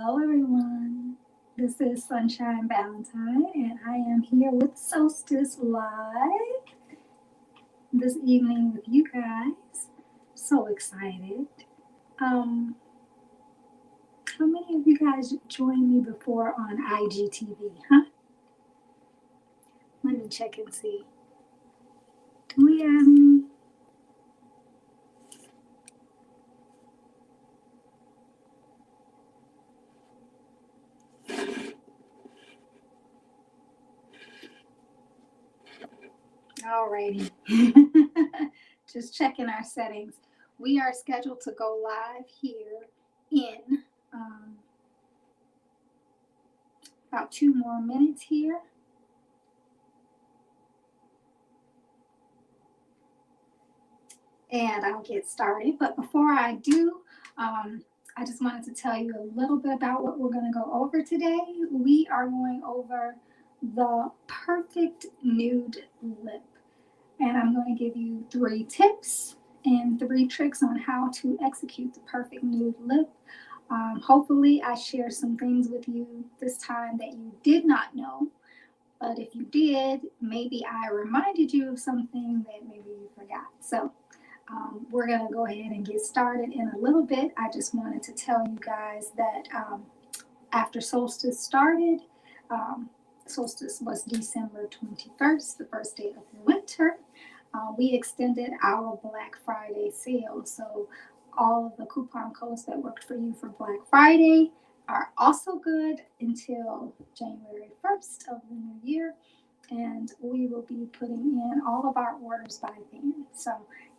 Hello, everyone. This is Sunshine Valentine, and I am here with Solstice Live this evening with you guys. So excited. Um, how many of you guys joined me before on IGTV, huh? Let me check and see. Do we Alrighty. Just checking our settings. We are scheduled to go live here in about 2 more minutes here. And I'll get started. But before I do, I just wanted to tell you a little bit about what we're going to go over today. We are going over the Perfect Nude Lip. And I'm going to give you 3 tips and 3 tricks on how to execute the Perfect Nude Lip. Hopefully, I share some things with you this time that you did not know. But if you did, maybe I reminded you of something that maybe you forgot. So we're going to go ahead and get started in a little bit. I just wanted to tell you guys that after solstice started, solstice was December 21st, the first day of winter. We extended our Black Friday sale. So all of the coupon codes that worked for you for Black Friday are also good until January 1st of the new year. And we will be putting in all of our orders by then. So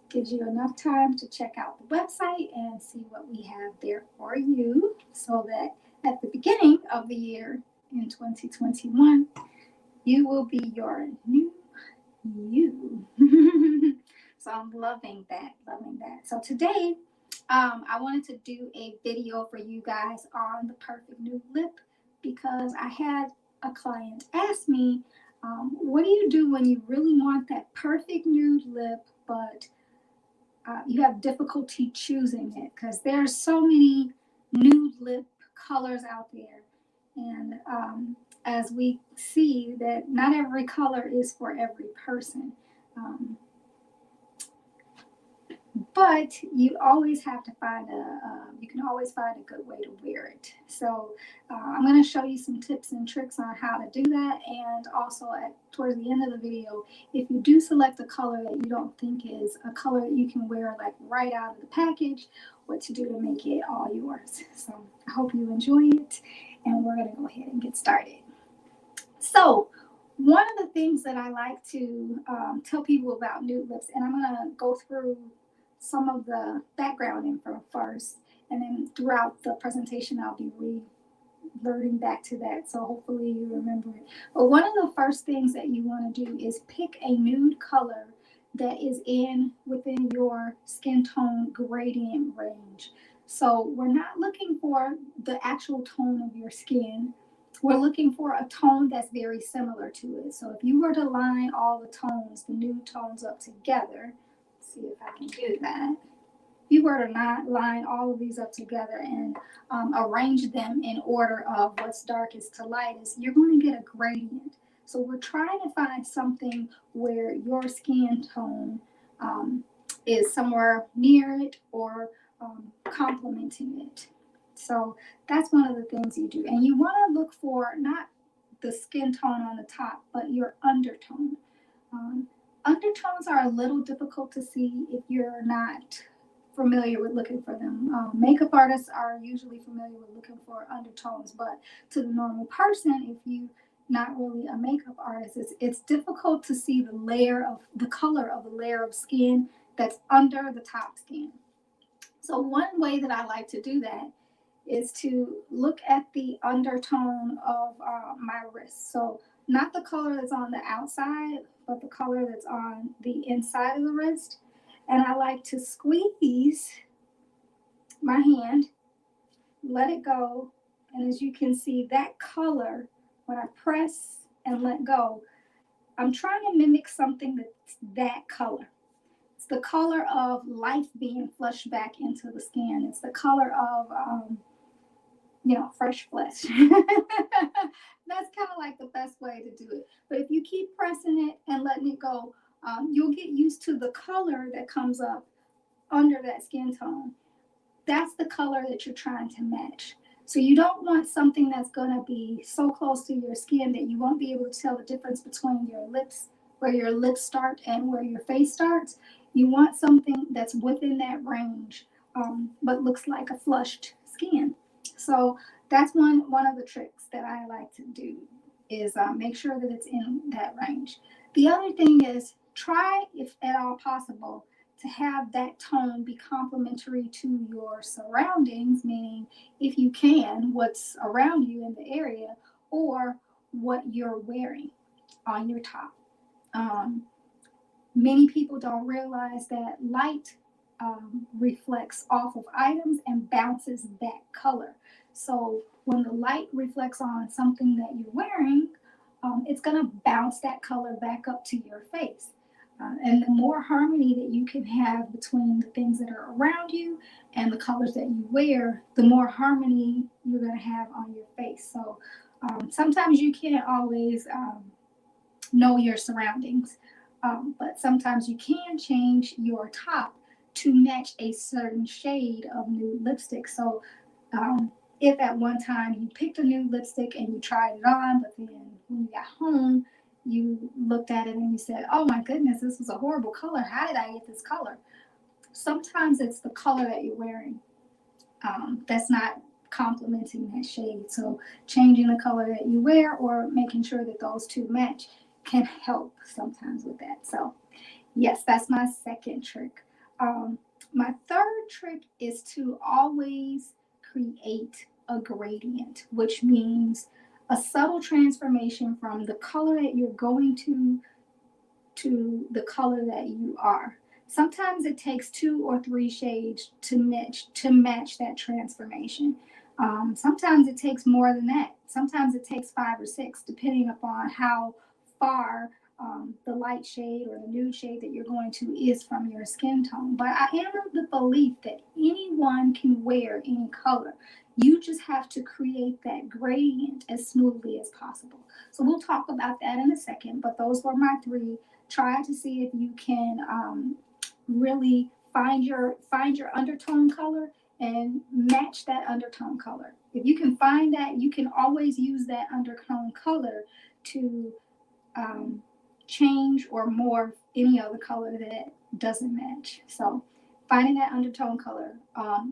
gives you enough time to check out the website and see what we have there for you, so that at the beginning of the year in 2021, you will be your new you. So I'm loving that. So today, I wanted to do a video for you guys on the Perfect Nude Lip, because I had a client ask me, what do you do when you really want that perfect nude lip, but you have difficulty choosing it? Because there's so many nude lip colors out there. And as we see, that not every color is for every person. But you always have to find you can always find a good way to wear it. So I'm going to show you some tips and tricks on how to do that. And also towards the end of the video, if you do select a color that you don't think is a color that you can wear like right out of the package, what to do to make it all yours. So I hope you enjoy it, and we're going to go ahead and get started. So one of the things that I like to tell people about nude lips, and I'm going to go through some of the background info first, and then throughout the presentation I'll be reverting back to that, so hopefully you remember it. But one of the first things that you want to do is pick a nude color that is within your skin tone gradient range. So we're not looking for the actual tone of your skin. We're looking for a tone that's very similar to it. So if you were to line all the tones, the nude tones up together, see if I can do that. If you were to not line all of these up together and arrange them in order of what's darkest to lightest, you're going to get a gradient. So we're trying to find something where your skin tone is somewhere near it or complementing it. So that's one of the things you do. And you want to look for not the skin tone on the top, but your undertone. Undertones are a little difficult to see if you're not familiar with looking for them. Makeup artists are usually familiar with looking for undertones, but to the normal person, if you're not really a makeup artist, it's difficult to see the color of the layer of skin that's under the top skin. So one way that I like to do that is to look at the undertone of my wrist. So not the color that's on the outside, but the color that's on the inside of the wrist. And I like to squeeze my hand, let it go. And as you can see, that color, when I press and let go, I'm trying to mimic something that's that color. It's the color of life being flushed back into the skin. It's the color of fresh flesh. That's kind of like the best way to do it. But if you keep pressing it and letting it go, you'll get used to the color that comes up under that skin tone. That's the color that you're trying to match. So you don't want something that's going to be so close to your skin that you won't be able to tell the difference between your lips, where your lips start and where your face starts. You want something that's within that range, but looks like a flushed skin. So that's one of the tricks that I like to do is make sure that it's in that range. The other thing is try, if at all possible, to have that tone be complementary to your surroundings, meaning if you can, what's around you in the area or what you're wearing on your top. Um, Many people don't realize that light reflects off of items and bounces that color. So when the light reflects on something that you're wearing, it's going to bounce that color back up to your face. And the more harmony that you can have between the things that are around you and the colors that you wear, the more harmony you're going to have on your face. So sometimes you can't always know your surroundings. But sometimes you can change your top to match a certain shade of nude lipstick. So if at one time you picked a nude lipstick and you tried it on, but then when you got home, you looked at it and you said, oh my goodness, this was a horrible color. How did I get this color? Sometimes it's the color that you're wearing that's not complementing that shade. So changing the color that you wear or making sure that those two match can help sometimes with that. So yes, that's my second trick. My third trick is to always create a gradient, which means a subtle transformation from the color that you're going to the color that you are. Sometimes it takes 2 or 3 shades to match that transformation. Sometimes it takes more than that. Sometimes it takes 5 or 6, depending upon how far the light shade or the nude shade that you're going to is from your skin tone. But I am of the belief that anyone can wear any color. You just have to create that gradient as smoothly as possible. So we'll talk about that in a second, but those were my 3. Try to see if you can really find your undertone color and match that undertone color. If you can find that, you can always use that undertone color to change or morph any other color that doesn't match. So finding that undertone color,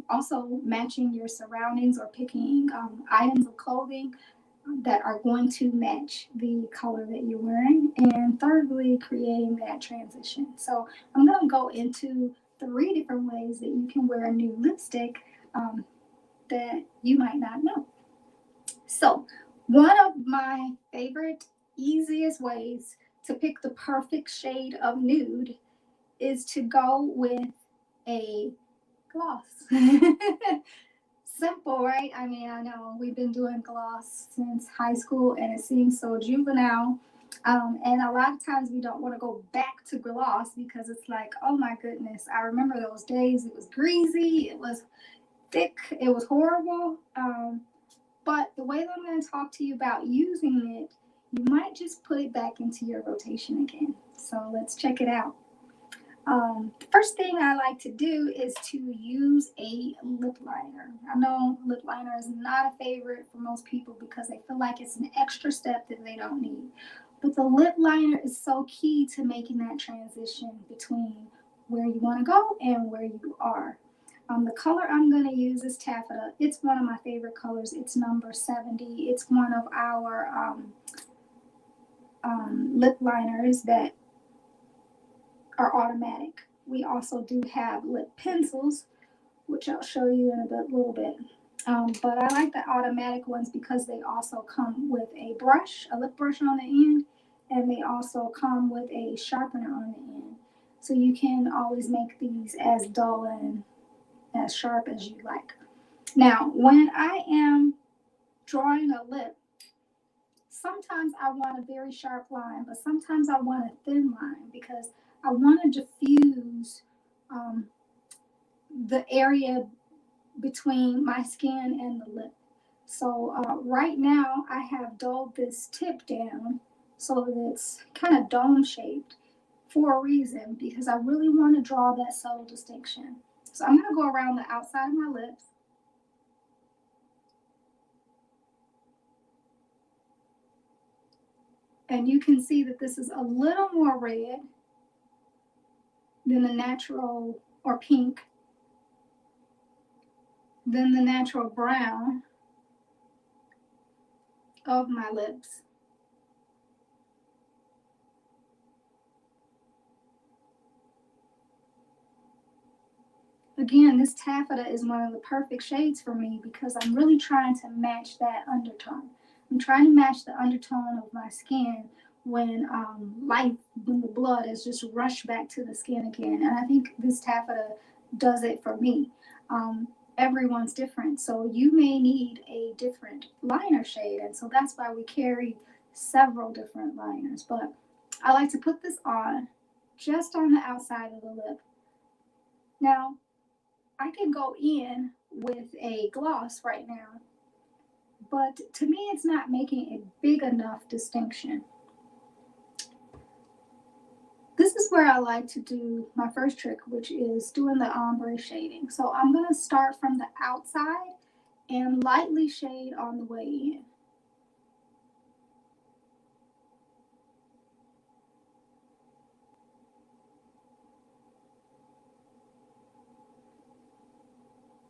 also matching your surroundings or picking items of clothing that are going to match the color that you're wearing, and thirdly, creating that transition. So I'm going to go into 3 different ways that you can wear a nude lipstick that you might not know. So one of my favorite, easiest ways to pick the perfect shade of nude is to go with a gloss. Simple, right? I mean, I know we've been doing gloss since high school and it seems so juvenile. And a lot of times we don't want to go back to gloss because it's like, oh my goodness, I remember those days. It was greasy, it was thick, it was horrible. But the way that I'm going to talk to you about using it, you might just put it back into your rotation again. So let's check it out. The first thing I like to do is to use a lip liner. I know lip liner is not a favorite for most people because they feel like it's an extra step that they don't need. But the lip liner is so key to making that transition between where you want to go and where you are. The color I'm going to use is taffeta. It's one of my favorite colors. It's number 70. It's one of our lip liners that are automatic. We also do have lip pencils, which I'll show you in a little bit. But I like the automatic ones because they also come with a brush, a lip brush on the end, and they also come with a sharpener on the end. So you can always make these as dull and as sharp as you like. Now, when I am drawing a lip, sometimes I want a very sharp line, but sometimes I want a thin line because I want to diffuse the area between my skin and the lip. So right now I have dulled this tip down so that it's kind of dome shaped for a reason, because I really want to draw that subtle distinction. So I'm going to go around the outside of my lips. And you can see that this is a little more red than the natural, or pink, than the natural brown of my lips. Again, this taffeta is one of the perfect shades for me because I'm really trying to match that undertone. I'm trying to match the undertone of my skin when when the blood is just rushed back to the skin again. And I think this taffeta does it for me. Everyone's different, so you may need a different liner shade, and so that's why we carry several different liners. But I like to put this on just on the outside of the lip. Now, I can go in with a gloss right now, but to me it's not making a big enough distinction. This is where I like to do my first trick, which is doing the ombre shading. So I'm going to start from the outside and lightly shade on the way in.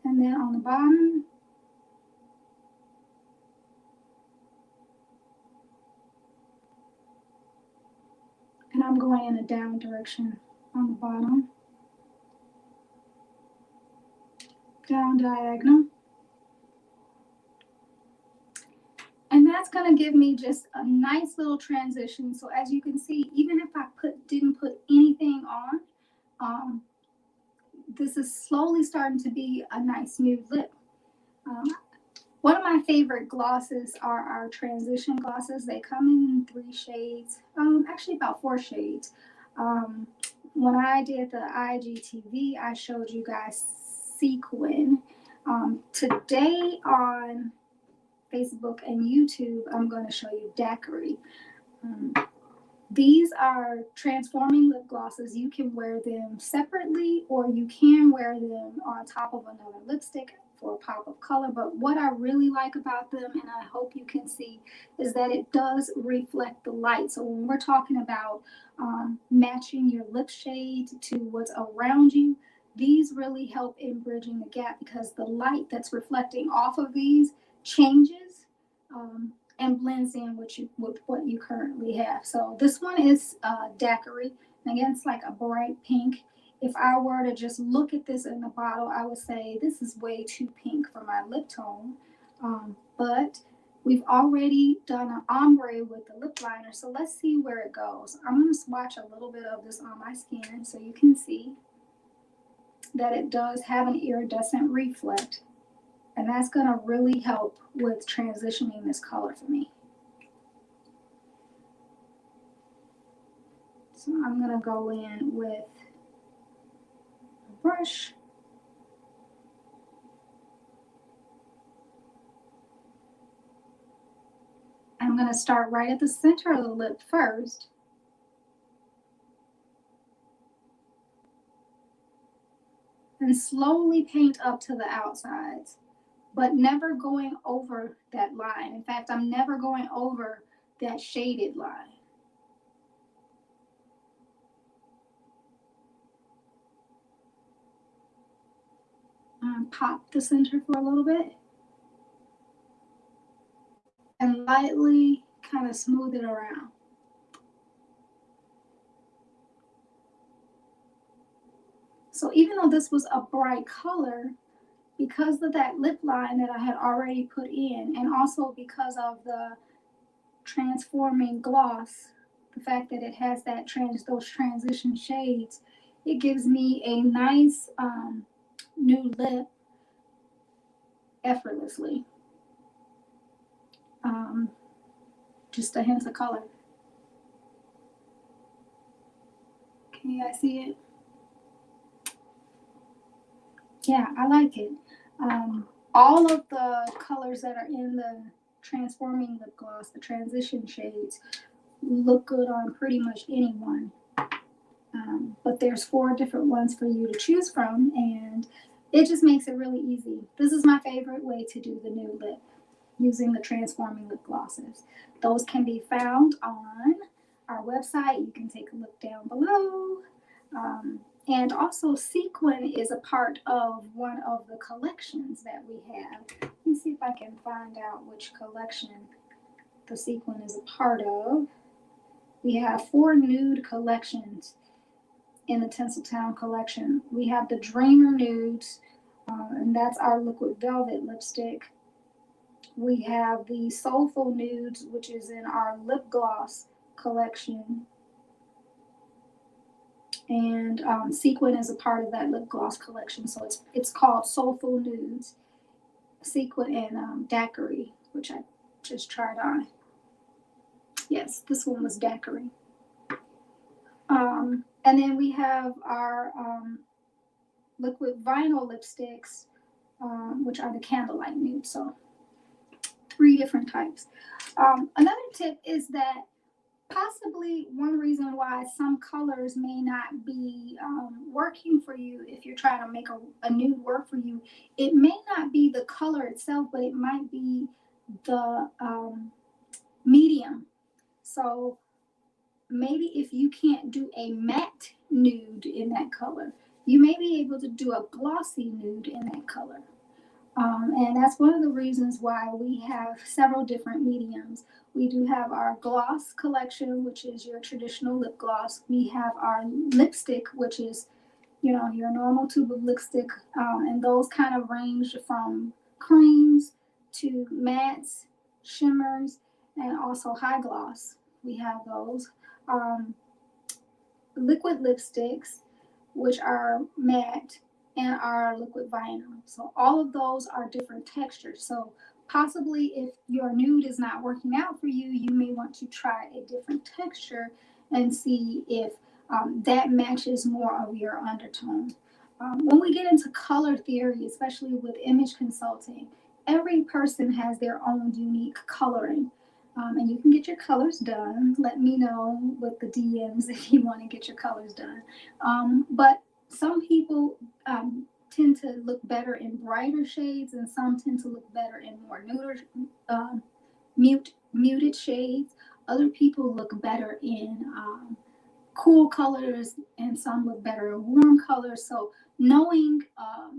And then on the bottom, and I'm going in a down direction on the bottom, down diagonal. And that's going to give me just a nice little transition. So as you can see, even if I didn't put anything on, this is slowly starting to be a nice nude lip. One of my favorite glosses are our transition glosses. They come in 3 shades, actually about 4 shades. When I did the IGTV, I showed you guys sequin. Today on Facebook and YouTube, I'm going to show you daiquiri. These are transforming lip glosses. You can wear them separately, or you can wear them on top of another lipstick for a pop of color. But what I really like about them, and I hope you can see, is that it does reflect the light. So when we're talking about matching your lip shade to what's around you, these really help in bridging the gap, because the light that's reflecting off of these changes and blends in with what you currently have. So this one is daiquiri. And again, it's like a bright pink. If I were to just look at this in the bottle, I would say this is way too pink for my lip tone. But we've already done an ombre with the lip liner, so let's see where it goes. I'm going to swatch a little bit of this on my skin so you can see that it does have an iridescent reflect. And that's going to really help with transitioning this color for me. So I'm going to go in with a brush. I'm going to start right at the center of the lip first. And slowly paint up to the outsides, but never going over that line. In fact, I'm never going over that shaded line. Pop the center for a little bit and lightly kind of smooth it around. So even though this was a bright color, because of that lip line that I had already put in, and also because of the transforming gloss, the fact that it has those transition shades, it gives me a nice nude lip effortlessly. Just a hint of color. Can you guys see it? Yeah, I like it. All of the colors that are in the transforming lip gloss, the transition shades, look good on pretty much anyone. But there's 4 different ones for you to choose from, and it just makes it really easy. This is my favorite way to do the nude lip, using the transforming lip glosses. Those can be found on our website. You can take a look down below. And also, Sequin is a part of one of the collections that we have. Let me see if I can find out which collection the Sequin is a part of. We have 4 nude collections in the Tinseltown collection. We have the Dreamer Nudes, and that's our liquid velvet lipstick. We have the Soulful Nudes, which is in our lip gloss collection. And Sequin is a part of that lip gloss collection. So it's called Soulful Nudes, Sequin, and Daiquiri, which I just tried on. Yes, this one was Daiquiri. And then we have our liquid vinyl lipsticks, which are the candlelight nude. So 3 different types. Another tip is that possibly one reason why some colors may not be working for you, if you're trying to make a nude work for you, it may not be the color itself, but it might be the medium. So maybe if you can't do a matte nude in that color, you may be able to do a glossy nude in that color. And that's one of the reasons why we have several different mediums. We do have our gloss collection, which is your traditional lip gloss. We have our lipstick, which is, your normal tube of lipstick. And those kind of range from creams to mattes, shimmers, and also high gloss. We have those. Liquid lipsticks, which are matte, and our liquid vinyl. So all of those are different textures. So possibly if your nude is not working out for you, you may want to try a different texture and see if that matches more of your undertone. When we get into color theory, especially with image consulting, every person has their own unique coloring. And you can get your colors done. Let me know with the DMs if you want to get your colors done. But some people tend to look better in brighter shades, and some tend to look better in more muted shades. Other people look better in cool colors, and some look better in warm colors. So knowing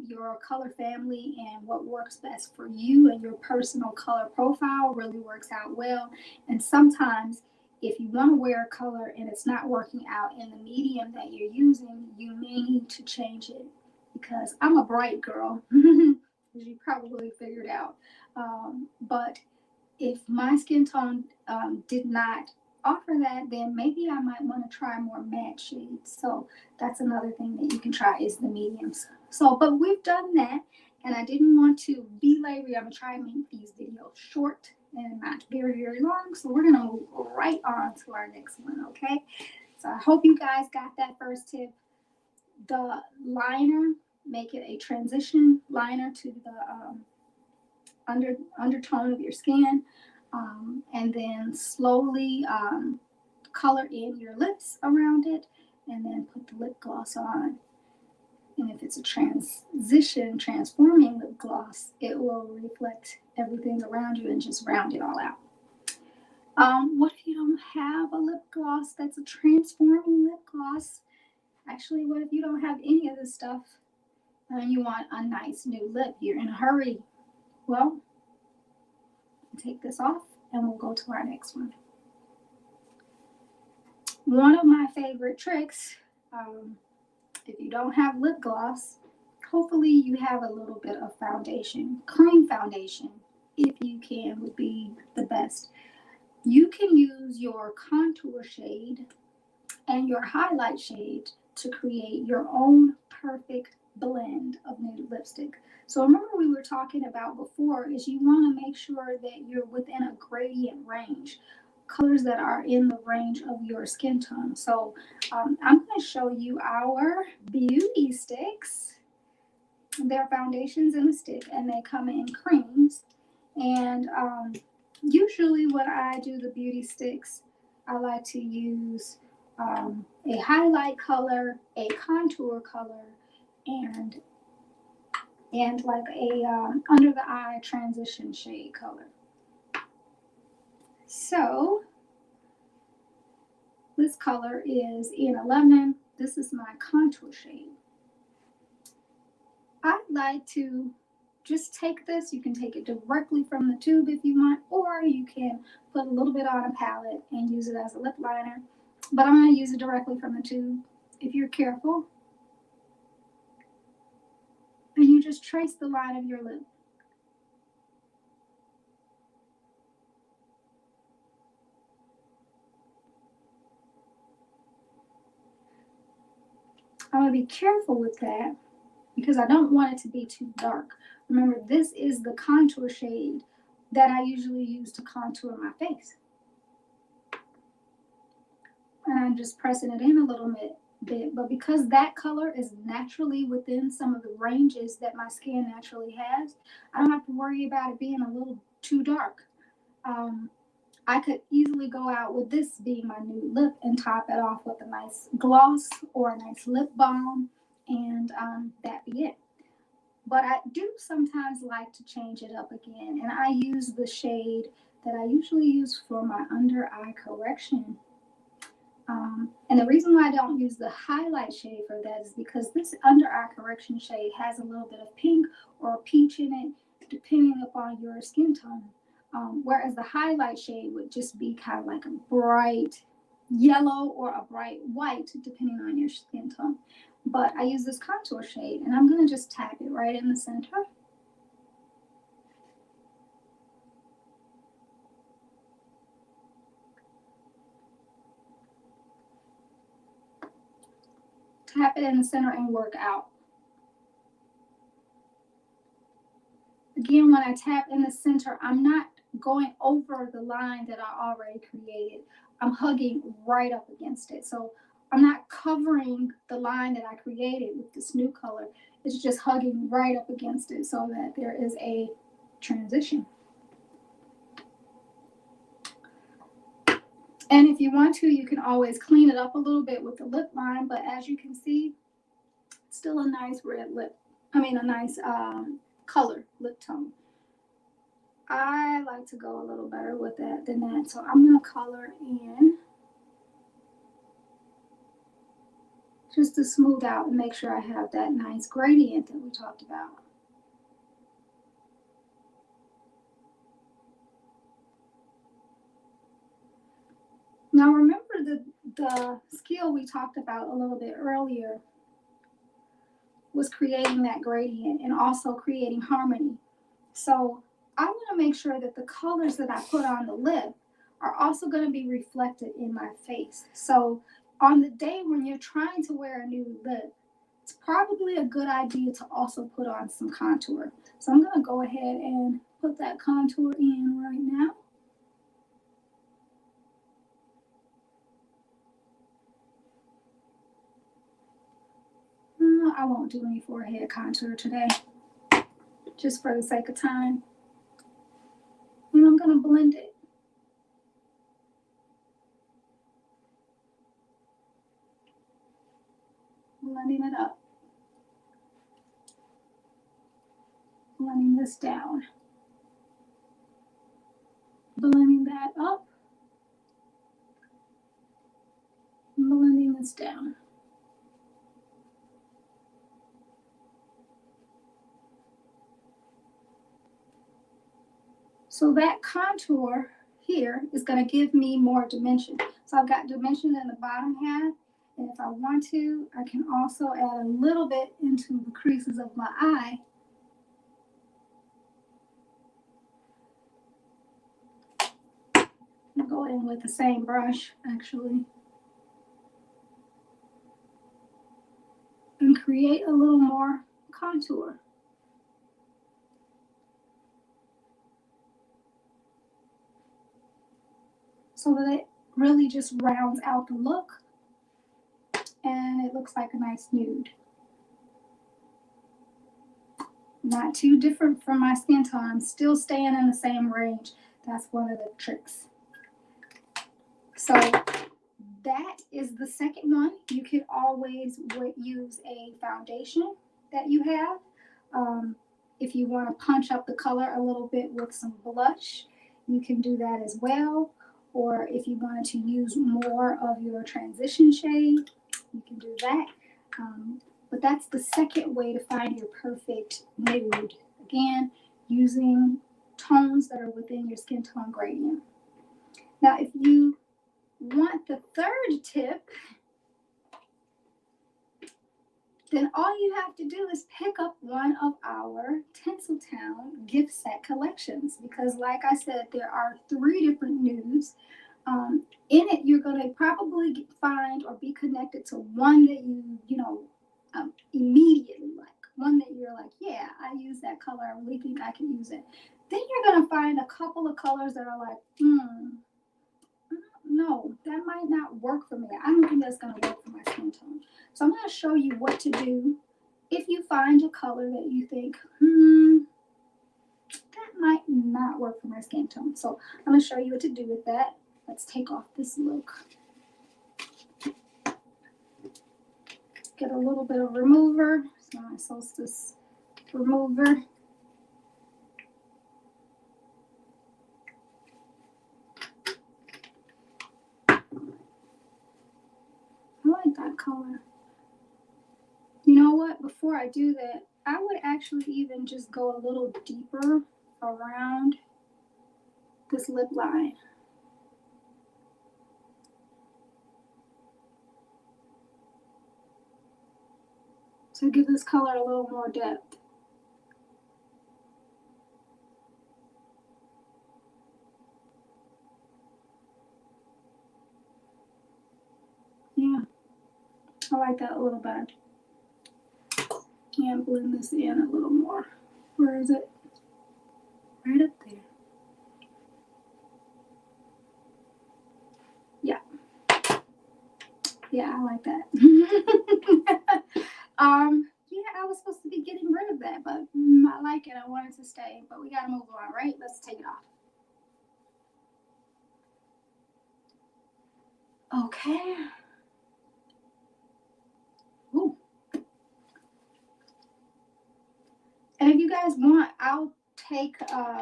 your color family and what works best for you and your personal color profile really works out well. And sometimes if you want to wear a color and it's not working out in the medium that you're using, you may need to change it, because I'm a bright girl, as you probably figured out. But if my skin tone did not offer that, then maybe I might want to try more matte shades. So that's another thing that you can try, is the mediums. So, but we've done that, and I didn't want to belabor. I'm gonna try and make these videos short and not very, very long. So we're gonna move right on to our next one, okay? So I hope you guys got that first tip. The liner, make it a transition liner to the undertone of your skin, and then slowly color in your lips around it, and then put the lip gloss on. And if it's a transforming lip gloss, it will reflect everything around you and just round it all out. What if you don't have a lip gloss that's a transforming lip gloss? Actually, what if you don't have any of this stuff and you want a nice new lip? You're in a hurry. Well, take this off and we'll go to our next one. One of my favorite tricks, if you don't have lip gloss, hopefully you have a little bit of foundation. Cream foundation, if you can, would be the best. You can use your contour shade and your highlight shade to create your own perfect blend of nude lipstick. So remember, we were talking about before, is you want to make sure that you're within a gradient range, colors that are in the range of your skin tone. So I'm going to show you our beauty sticks. They're foundations in a stick, and they come in creams. And usually when I do the beauty sticks, I like to use a highlight color, a contour color, and like a under the eye transition shade color. So this color is E11. This is my contour shade. I'd like to just take this. You can take it directly from the tube if you want, or you can put a little bit on a palette and use it as a lip liner. But I'm going to use it directly from the tube. If you're careful, and you just trace the line of your lip. I'm going to be careful with that because I don't want it to be too dark. Remember, this is the contour shade that I usually use to contour my face. And I'm just pressing it in a little bit. But because that color is naturally within some of the ranges that my skin naturally has, I don't have to worry about it being a little too dark. I could easily go out with this being my nude lip and top it off with a nice gloss or a nice lip balm, and that be it. But I do sometimes like to change it up again, and I use the shade that I usually use for my under eye correction. And the reason why I don't use the highlight shade for that is because this under eye correction shade has a little bit of pink or peach in it, depending upon your skin tone. Whereas the highlight shade would just be kind of like a bright yellow or a bright white, depending on your skin tone. But I use this contour shade, and I'm going to just tap it right in the center. Tap it in the center and work out. Again, when I tap in the center, I'm not going over the line that I already created. I'm hugging right up against it. So I'm not covering the line that I created with this new color. It's just hugging right up against it so that there is a transition. And if you want to, you can always clean it up a little bit with the lip line. But as you can see, it's still a nice red lip. I mean, a nice color lip tone. I like to go a little better with that than that. So I'm going to color in just to smooth out and make sure I have that nice gradient that we talked about. Now remember the skill we talked about a little bit earlier was creating that gradient and also creating harmony. So I want to make sure that the colors that I put on the lip are also going to be reflected in my face. So on the day when you're trying to wear a nude lip, it's probably a good idea to also put on some contour. So I'm going to go ahead and put that contour in right now. I won't do any forehead contour today, just for the sake of time. And I'm going to blend it. Blending it up. Blending this down. Blending that up. Blending this down. So that contour here is going to give me more dimension. So I've got dimension in the bottom half, and if I want to, I can also add a little bit into the creases of my eye. I'll go in with the same brush, actually, and create a little more contour. So that it really just rounds out the look and it looks like a nice nude. Not too different from my skin tone. I'm still staying in the same range. That's one of the tricks. So that is the second one. You can always use a foundation that you have. If you want to punch up the color a little bit with some blush, you can do that as well. Or if you wanted to use more of your transition shade, you can do that. But that's the second way to find your perfect nude. Again, using tones that are within your skin tone gradient. Now, if you want the third tip, then all you have to do is pick up one of our Tinseltown gift set collections, because like I said, there are 3 different nudes. In it, you're going to probably find or be connected to one that you know, immediately like. One that you're like, yeah, I use that color. I really think I can use it. Then you're going to find a couple of colors that are like, no, that might not work for me. I don't think that's going to work for my skin tone. So I'm going to show you what to do if you find a color that you think, that might not work for my skin tone. So I'm going to show you what to do with that. Let's take off this look. Get a little bit of remover. It's my Solstice remover. I like that color. You know what? Before I do that, I would actually even just go a little deeper around this lip line. To give this color a little more depth. Yeah, I like that a little better. And blend this in a little more. Where is it? Right up there. Yeah. Yeah, I like that. Yeah, I was supposed to be getting rid of that, but I like it. I want it to stay, but we gotta move on, right? Let's take it off. Okay. Ooh. And if you guys want, I'll take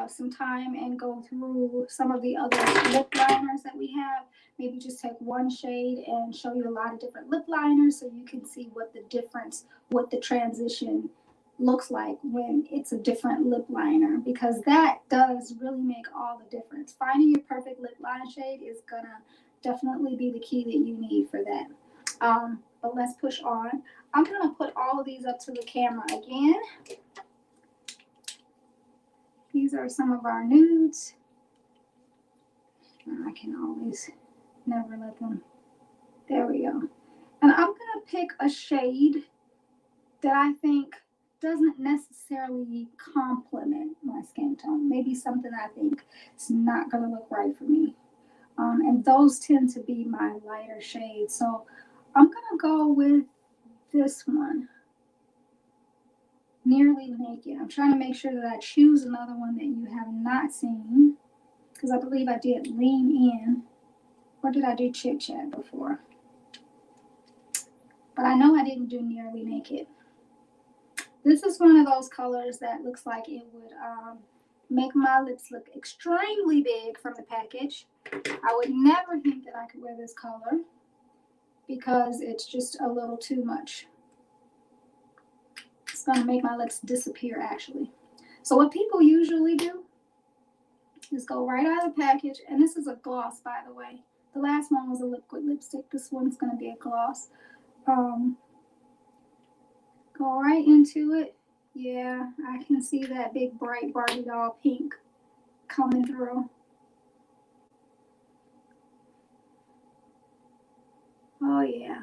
some time and go through some of the other lip liners that we have. Maybe just take one shade and show you a lot of different lip liners so you can see what the difference, what the transition looks like when it's a different lip liner, because that does really make all the difference. Finding your perfect lip line shade is gonna definitely be the key that you need for that. But let's push on. I'm gonna put all of these up to the camera again. These are some of our nudes. I can always never let them. There we go. And I'm going to pick a shade that I think doesn't necessarily complement my skin tone. Maybe something I think is not going to look right for me. And those tend to be my lighter shades. So I'm going to go with this one. Nearly Naked. I'm trying to make sure that I choose another one that you have not seen, because I believe I did Lean In, or did I do Chit Chat before? But I know I didn't do Nearly Naked. This is one of those colors that looks like it would make my lips look extremely big from the package. I would never think that I could wear this color because it's just a little too much. It's going to make my lips disappear, actually. So what people usually do is go right out of the package, and this is a gloss, by the way. The last one was a liquid lipstick. This one's going to be a gloss. Go right into it. Yeah, I can see that big bright Barbie doll pink coming through. Oh yeah.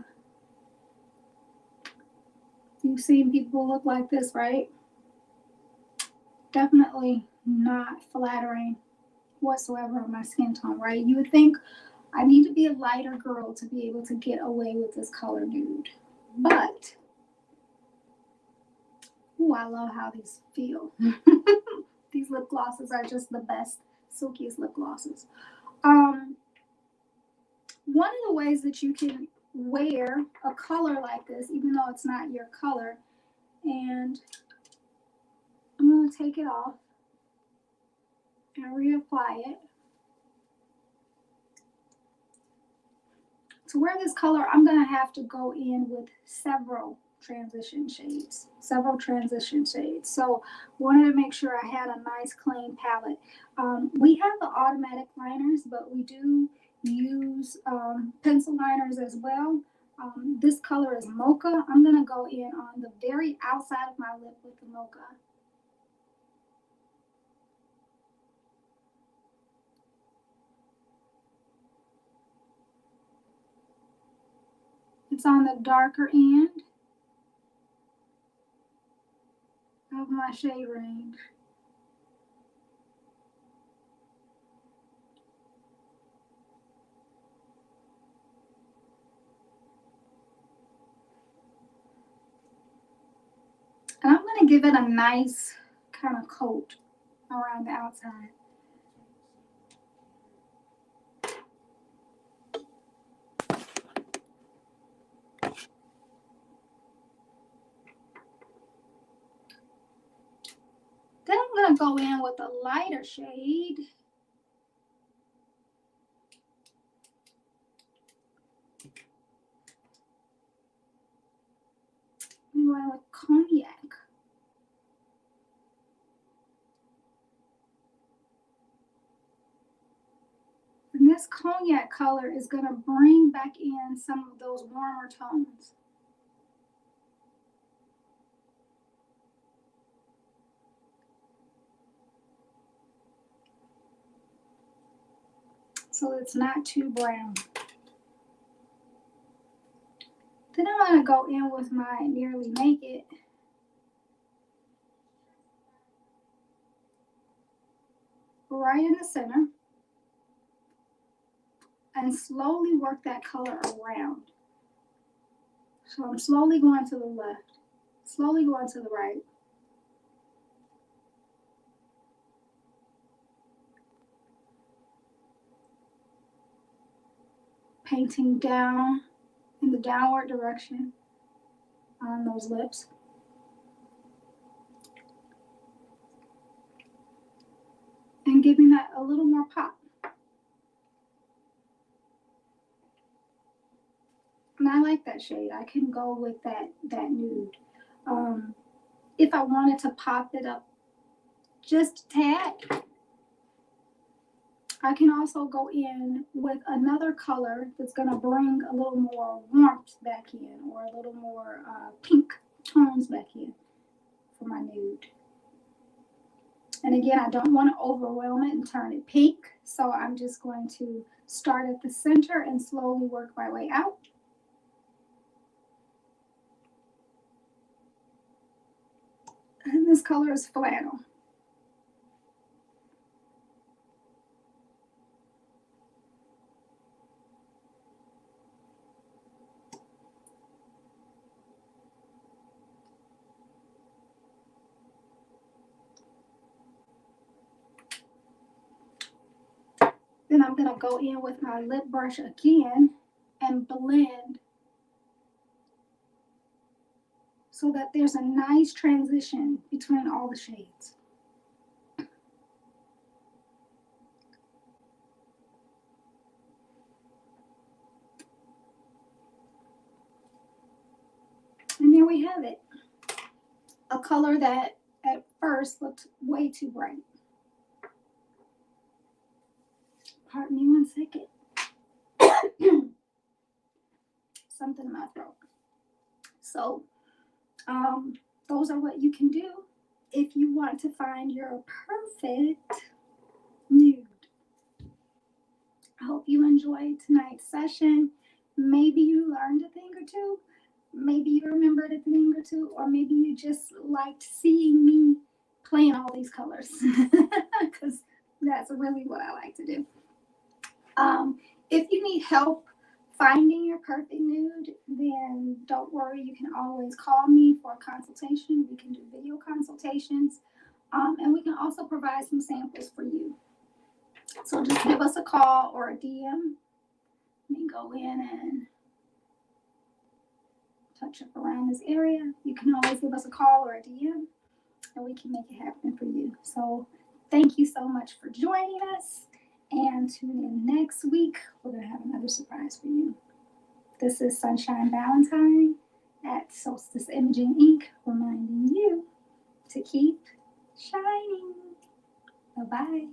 You've seen people look like this, right? Definitely not flattering whatsoever on my skin tone, right? You would think I need to be a lighter girl to be able to get away with this color nude. But Ooh, I love how these feel. These lip glosses are just the best, silkiest lip glosses. One of the ways that you can wear a color like this, even though it's not your color, and I'm going to take it off and reapply it. To wear this color, I'm going to have to go in with several transition shades. So wanted to make sure I had a nice clean palette. We have the automatic liners, but we do use pencil liners as well. This color is mocha. I'm going to go in on the very outside of my lip with the mocha. It's on the darker end of my shade range. And I'm going to give it a nice kind of coat around the outside. Then I'm going to go in with a lighter shade. I'm going with cognac. And this cognac color is going to bring back in some of those warmer tones. So it's not too brown. Then I'm going to go in with my Nearly Naked. Right in the center. And slowly work that color around. So I'm slowly going to the left, slowly going to the right. Painting down in the downward direction on those lips. And giving that a little more pop. And I like that shade. I can go with that nude. If I wanted to pop it up just a tad, I can also go in with another color that's going to bring a little more warmth back in, or a little more pink tones back in for my nude. And again, I don't want to overwhelm it and turn it pink, so I'm just going to start at the center and slowly work my way out. And this color is Flannel. Then I'm going to go in with my lip brush again and blend so that there's a nice transition between all the shades. And there we have it. A color that at first looked way too bright. Pardon me 1 second. Something in my throat. So, those are what you can do if you want to find your perfect nude. I hope you enjoyed tonight's session. Maybe you learned a thing or two. Maybe you remembered a thing or two. Or maybe you just liked seeing me playing all these colors. Because that's really what I like to do. If you need help finding your perfect nude, then don't worry. You can always call me for a consultation. We can do video consultations, and we can also provide some samples for you. So just give us a call or a DM. Let me go in and touch up around this area. You can always give us a call or a DM, and we can make it happen for you. So thank you so much for joining us, and tune in next week. We're going to have another surprise for you. This is Sunshine Valentine at Solstice Imaging Inc., reminding you to keep shining. Bye-bye.